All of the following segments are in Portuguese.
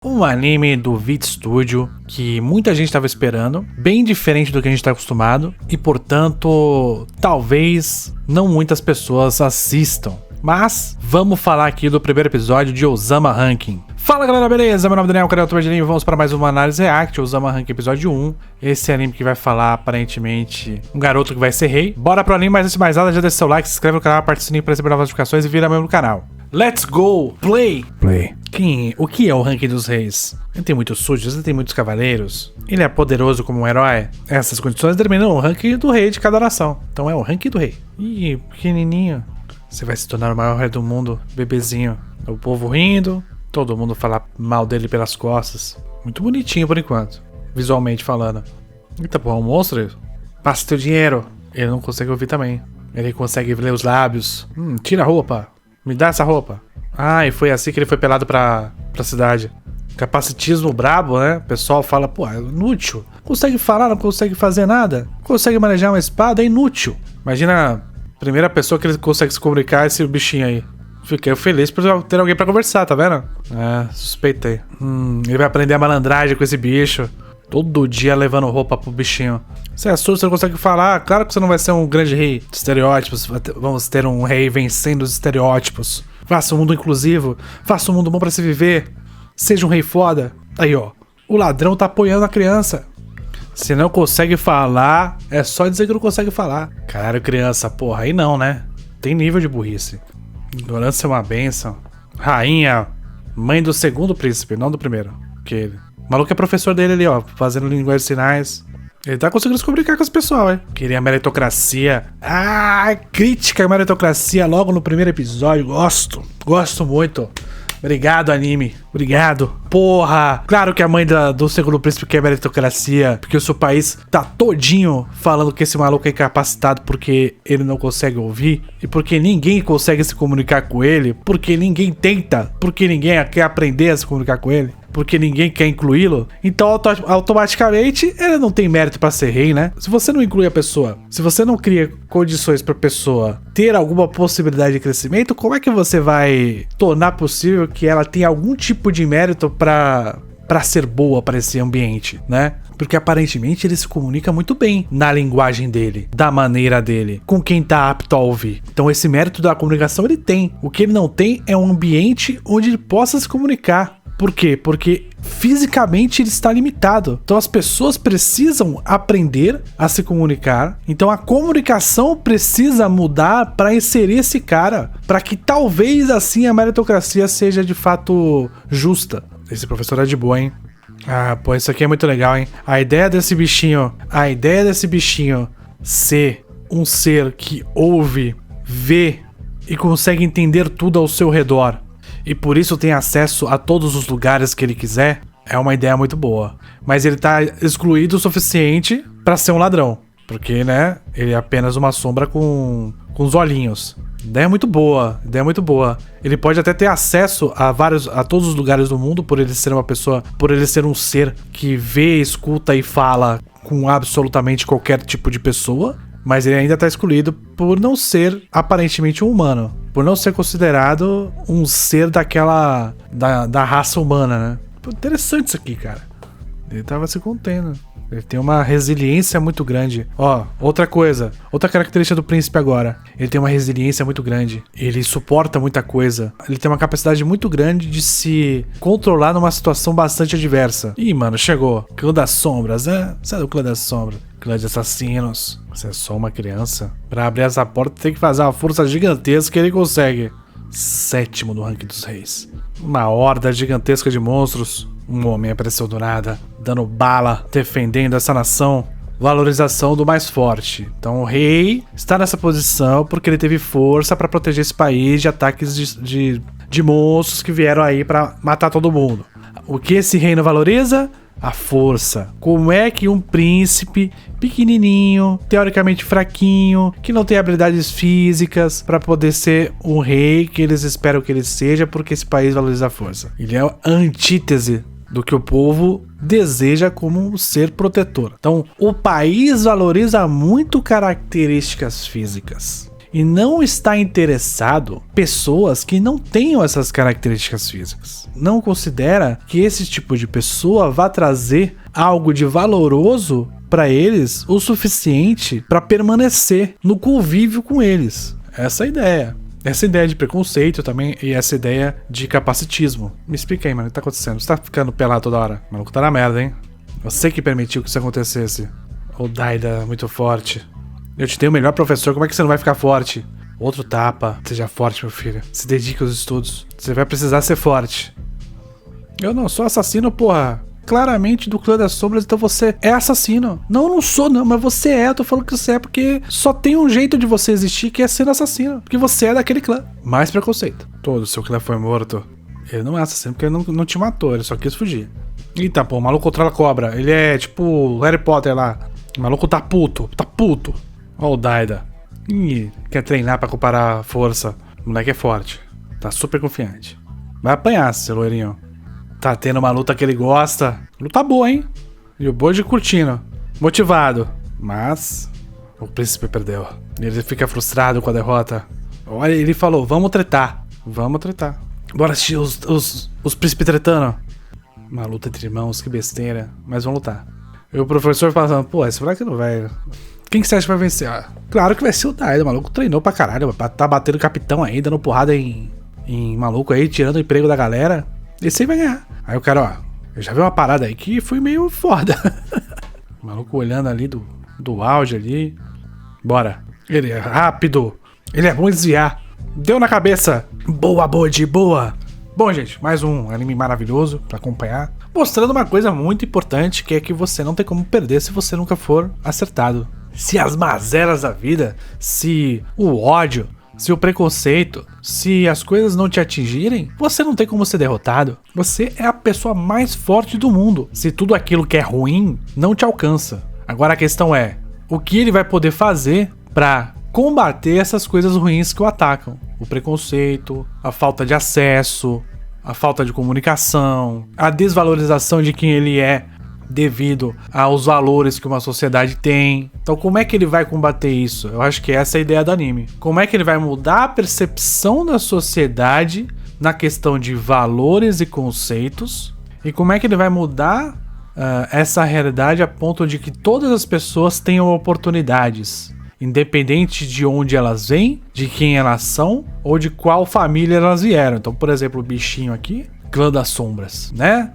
Um anime do VIT Studio que muita gente estava esperando, bem diferente do que a gente está acostumado e, portanto, talvez não muitas pessoas assistam. Mas vamos falar aqui do primeiro episódio de Ozama Ranking. Fala galera, beleza? Meu nome é Daniel, canal do Anime, vamos para mais uma análise react, Ozama Ranking episódio 1. Esse anime que vai falar, aparentemente, um garoto que vai ser rei. Bora pro anime, mas antes de mais nada, já deixa seu like, se inscreve no canal, aperta o sininho para receber novas notificações e vira membro do canal. Let's go! Play! O que é o ranking dos reis? Ele tem muitos súditos, ele tem muitos cavaleiros. Ele é poderoso como um herói. Essas condições determinam o ranking do rei de cada nação. Então é o ranking do rei. Ih, pequenininho. Você vai se tornar o maior rei do mundo, bebezinho. O povo rindo, todo mundo falar mal dele pelas costas. Muito bonitinho por enquanto, visualmente falando. Eita porra, um monstro? Passa teu dinheiro. Ele não consegue ouvir também. Ele consegue ler os lábios. Tira a roupa. Me dá essa roupa. Ah, e foi assim que ele foi pelado pra cidade. Capacitismo brabo, né? O pessoal fala, pô, é inútil. Consegue falar, não consegue fazer nada. Consegue manejar uma espada, é inútil. Imagina a primeira pessoa que ele consegue se comunicar, esse bichinho aí. Fiquei feliz por ter alguém pra conversar, tá vendo? Suspeitei. Ele vai aprender a malandragem com esse bicho. Todo dia levando roupa pro bichinho. Você assusta, você não consegue falar. Claro que você não vai ser um grande rei de estereótipos. Vamos ter um rei vencendo os estereótipos. Faça um mundo inclusivo. Faça um mundo bom pra se viver. Seja um rei foda. Aí, ó. O ladrão tá apoiando a criança. Se não consegue falar, é só dizer que não consegue falar. Caralho, criança, porra, aí não, né? Tem nível de burrice. Ignorância é uma bênção. Rainha, mãe do segundo príncipe, não do primeiro. Que o maluco é professor dele ali, ó, fazendo linguagem de sinais. Ele tá conseguindo se comunicar com esse pessoal, hein? Queria meritocracia. Crítica à meritocracia logo no primeiro episódio. Gosto muito. Obrigado, anime. Obrigado. Porra. Claro que a mãe do segundo príncipe quer meritocracia, porque o seu país tá todinho falando que esse maluco é incapacitado porque ele não consegue ouvir e porque ninguém consegue se comunicar com ele, porque ninguém tenta, porque ninguém quer aprender a se comunicar com ele, porque ninguém quer incluí-lo. Então, automaticamente, ele não tem mérito pra ser rei, né? Se você não inclui a pessoa, se você não cria condições pra pessoa ter alguma possibilidade de crescimento, como é que você vai tornar possível que ela tenha algum tipo de mérito pra ser boa para esse ambiente, né? Porque aparentemente ele se comunica muito bem na linguagem dele, da maneira dele, com quem tá apto a ouvir. Então esse mérito da comunicação ele tem. O que ele não tem é um ambiente onde ele possa se comunicar. Por quê? Porque fisicamente ele está limitado. Então as pessoas precisam aprender a se comunicar. Então a comunicação precisa mudar para inserir esse cara, para que talvez assim a meritocracia seja de fato justa. Esse professor é de boa, hein? Pô, isso aqui é muito legal, hein? A ideia desse bichinho ser um ser que ouve, vê e consegue entender tudo ao seu redor, e por isso tem acesso a todos os lugares que ele quiser, é uma ideia muito boa. Mas ele tá excluído o suficiente pra ser um ladrão, porque, né, ele é apenas uma sombra com os olhinhos. Ideia muito boa. Ele pode até ter acesso a todos os lugares do mundo por ele ser uma pessoa, por ele ser um ser que vê, escuta e fala com absolutamente qualquer tipo de pessoa, mas ele ainda tá excluído por não ser aparentemente um humano, por não ser considerado um ser da raça humana, né? Pô, interessante isso aqui, cara. Ele tava se contendo. Ele tem uma resiliência muito grande. Ó, outra coisa. Outra característica do príncipe agora. Ele tem uma resiliência muito grande. Ele suporta muita coisa. Ele tem uma capacidade muito grande de se controlar numa situação bastante adversa. Ih, mano, chegou. Clã das sombras, né? Você é do clã das sombras. Clã de assassinos. Você é só uma criança. Pra abrir essa porta tem que fazer uma força gigantesca que ele consegue. 7º no ranking dos reis. Uma horda gigantesca de monstros. Um homem apareceu do nada, dando bala, defendendo essa nação. Valorização do mais forte. Então o rei está nessa posição porque ele teve força para proteger esse país de ataques de monstros que vieram aí para matar todo mundo. O que esse reino valoriza? A força. Como é que um príncipe pequenininho, teoricamente fraquinho, que não tem habilidades físicas para poder ser um rei que eles esperam que ele seja, porque esse país valoriza a força? Ele é a antítese do que o povo deseja como um ser protetor. Então, o país valoriza muito características físicas. e não está interessado pessoas que não tenham essas características físicas. Não considera que esse tipo de pessoa vá trazer algo de valoroso para eles o suficiente para permanecer no convívio com eles. Essa é a ideia. Essa ideia de preconceito também e essa ideia de capacitismo. Me explica aí, mano, o que tá acontecendo? Você tá ficando pelado toda hora? O maluco tá na merda, hein? Você que permitiu que isso acontecesse. Ô Daida, muito forte. Eu te dei o melhor professor, como é que você não vai ficar forte? Outro tapa. Seja forte, meu filho. Se dedique aos estudos. Você vai precisar ser forte. Eu não sou assassino, porra. Claramente do clã das sombras, então você é assassino. Não, eu não sou não, mas você é. Eu tô falando que você é porque só tem um jeito de você existir, que é sendo assassino. Porque você é daquele clã. Mais preconceito. Todo seu clã foi morto. Ele não é assassino porque ele não te matou, ele só quis fugir. Eita, pô, o maluco controla a cobra. Ele é tipo Harry Potter lá. O maluco tá puto. Ó o Daida. Ih, quer treinar pra comparar força. O moleque é forte. Tá super confiante. Vai apanhar, seu loirinho. Tá tendo uma luta que ele gosta. Luta boa, hein? E o Bode curtindo. Motivado. Mas o príncipe perdeu. Ele fica frustrado com a derrota. Olha, ele falou, vamos tretar. Vamos tretar. Bora assistir os príncipes tretando. Uma luta entre irmãos, que besteira. Mas vamos lutar. E o professor falando, pô, esse moleque não vai... Quem que você acha que vai vencer? Ah, claro que vai ser o Daida. O maluco treinou pra caralho. Tá batendo capitão aí, dando porrada em maluco aí, tirando o emprego da galera. Esse aí vai ganhar. Aí o cara, ó, eu já vi uma parada aí que foi meio foda. O maluco olhando ali do auge ali. Bora. Ele é rápido. Ele é bom desviar. Deu na cabeça. Boa, Bode, boa. Bom, gente, mais um anime maravilhoso pra acompanhar. Mostrando uma coisa muito importante, que é que você não tem como perder se você nunca for acertado. Se as mazelas da vida, se o ódio, se o preconceito, se as coisas não te atingirem, você não tem como ser derrotado. Você é a pessoa mais forte do mundo. Se tudo aquilo que é ruim não te alcança. Agora a questão é, o que ele vai poder fazer pra combater essas coisas ruins que o atacam? O preconceito, a falta de acesso, a falta de comunicação, a desvalorização de quem ele é devido aos valores que uma sociedade tem. Então como é que ele vai combater isso? Eu acho que essa é a ideia do anime. Como é que ele vai mudar a percepção da sociedade na questão de valores e conceitos? E como é que ele vai mudar essa realidade a ponto de que todas as pessoas tenham oportunidades, independente de onde elas vêm, de quem elas são ou de qual família elas vieram. Então, por exemplo, o bichinho aqui, clã das sombras, né?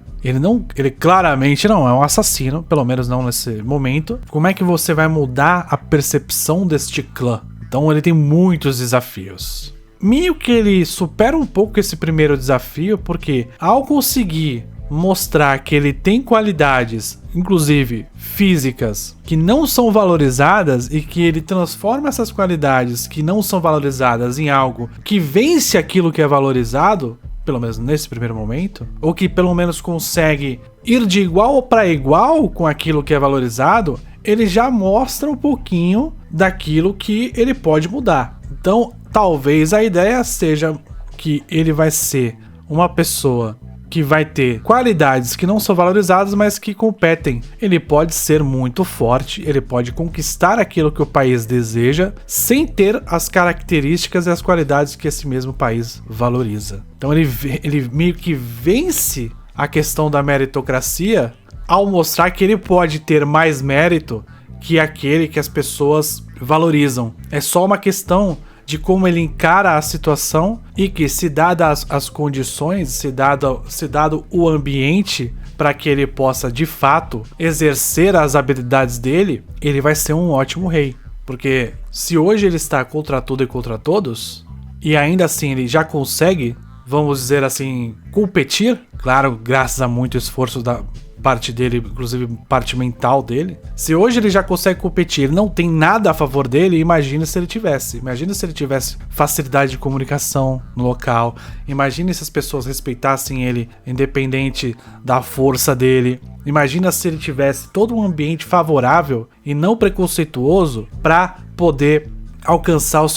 Ele claramente não é um assassino, pelo menos não nesse momento. Como é que você vai mudar a percepção deste clã? Então ele tem muitos desafios. Meio que ele supera um pouco esse primeiro desafio, porque ao conseguir mostrar que ele tem qualidades, inclusive físicas, que não são valorizadas e que ele transforma essas qualidades que não são valorizadas em algo que vence aquilo que é valorizado, pelo menos nesse primeiro momento, ou que pelo menos consegue ir de igual para igual com aquilo que é valorizado, ele já mostra um pouquinho daquilo que ele pode mudar. Então, talvez a ideia seja que ele vai ser uma pessoa que vai ter qualidades que não são valorizadas, mas que competem. Ele pode ser muito forte, ele pode conquistar aquilo que o país deseja, sem ter as características e as qualidades que esse mesmo país valoriza. Então ele meio que vence a questão da meritocracia ao mostrar que ele pode ter mais mérito que aquele que as pessoas valorizam. É só uma questão de como ele encara a situação e que, se dadas as condições, se dado o ambiente para que ele possa de fato exercer as habilidades dele, ele vai ser um ótimo rei. Porque se hoje ele está contra tudo e contra todos, e ainda assim ele já consegue, vamos dizer assim, competir, claro, graças a muito esforço da parte dele, inclusive parte mental dele. Se hoje ele já consegue competir, ele não tem nada a favor dele, imagina se ele tivesse. Imagina se ele tivesse facilidade de comunicação no local. Imagina se as pessoas respeitassem ele, independente da força dele. Imagina se ele tivesse todo um ambiente favorável e não preconceituoso para poder alcançar o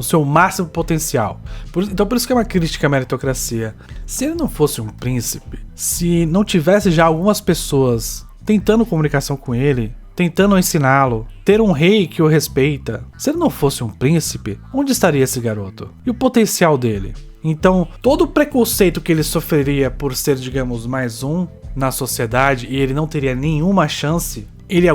seu máximo potencial. Então por isso que é uma crítica à meritocracia. Se ele não fosse um príncipe, se não tivesse já algumas pessoas tentando comunicação com ele, tentando ensiná-lo, ter um rei que o respeita. Se ele não fosse um príncipe, onde estaria esse garoto? E o potencial dele? Então, todo o preconceito que ele sofreria por ser, digamos, mais um na sociedade e ele não teria nenhuma chance, ele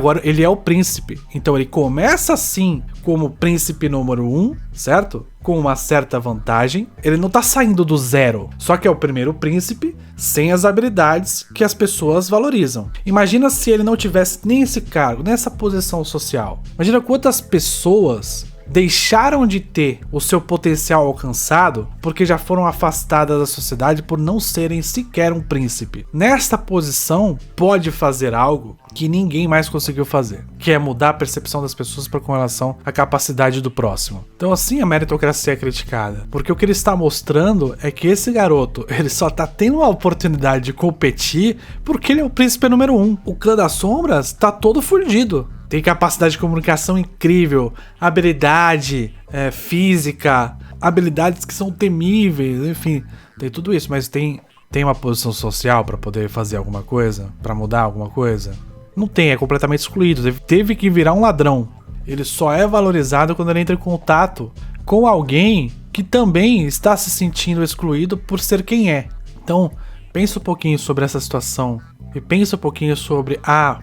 é o príncipe. Então ele começa assim como príncipe número 1, certo? Com uma certa vantagem. Ele não tá saindo do zero, só que é o primeiro príncipe sem as habilidades que as pessoas valorizam. Imagina se ele não tivesse nem esse cargo, nessa posição social. Imagina quantas pessoas deixaram de ter o seu potencial alcançado porque já foram afastadas da sociedade por não serem sequer um príncipe. Nesta posição, pode fazer algo que ninguém mais conseguiu fazer, que é mudar a percepção das pessoas com relação à capacidade do próximo. Então assim a meritocracia é criticada, porque o que ele está mostrando é que esse garoto, ele só tá tendo a oportunidade de competir porque ele é o príncipe número 1. O Clã das Sombras tá todo fudido. Tem capacidade de comunicação incrível, habilidade física, habilidades que são temíveis, enfim, tem tudo isso, mas tem uma posição social para poder fazer alguma coisa, para mudar alguma coisa? Não tem, é completamente excluído, teve que virar um ladrão. Ele só é valorizado quando ele entra em contato com alguém que também está se sentindo excluído por ser quem é. Então, pensa um pouquinho sobre essa situação. E pensa um pouquinho sobre,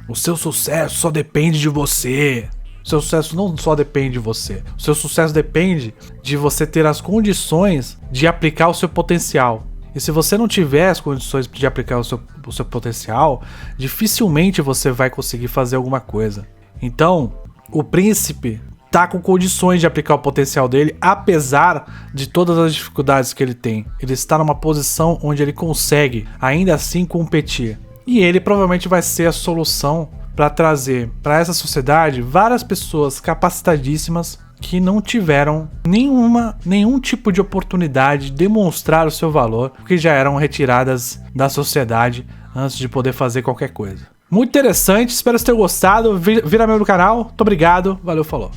o seu sucesso só depende de você. O seu sucesso não só depende de você. O seu sucesso depende de você ter as condições de aplicar o seu potencial. E se você não tiver as condições de aplicar o seu potencial, dificilmente você vai conseguir fazer alguma coisa. Então, o príncipe tá com condições de aplicar o potencial dele, apesar de todas as dificuldades que ele tem. Ele está numa posição onde ele consegue, ainda assim, competir. E ele provavelmente vai ser a solução para trazer para essa sociedade várias pessoas capacitadíssimas que não tiveram nenhum tipo de oportunidade de demonstrar o seu valor, porque já eram retiradas da sociedade antes de poder fazer qualquer coisa. Muito interessante, espero que vocês tenham gostado. Vira membro do canal, muito obrigado, valeu, falou.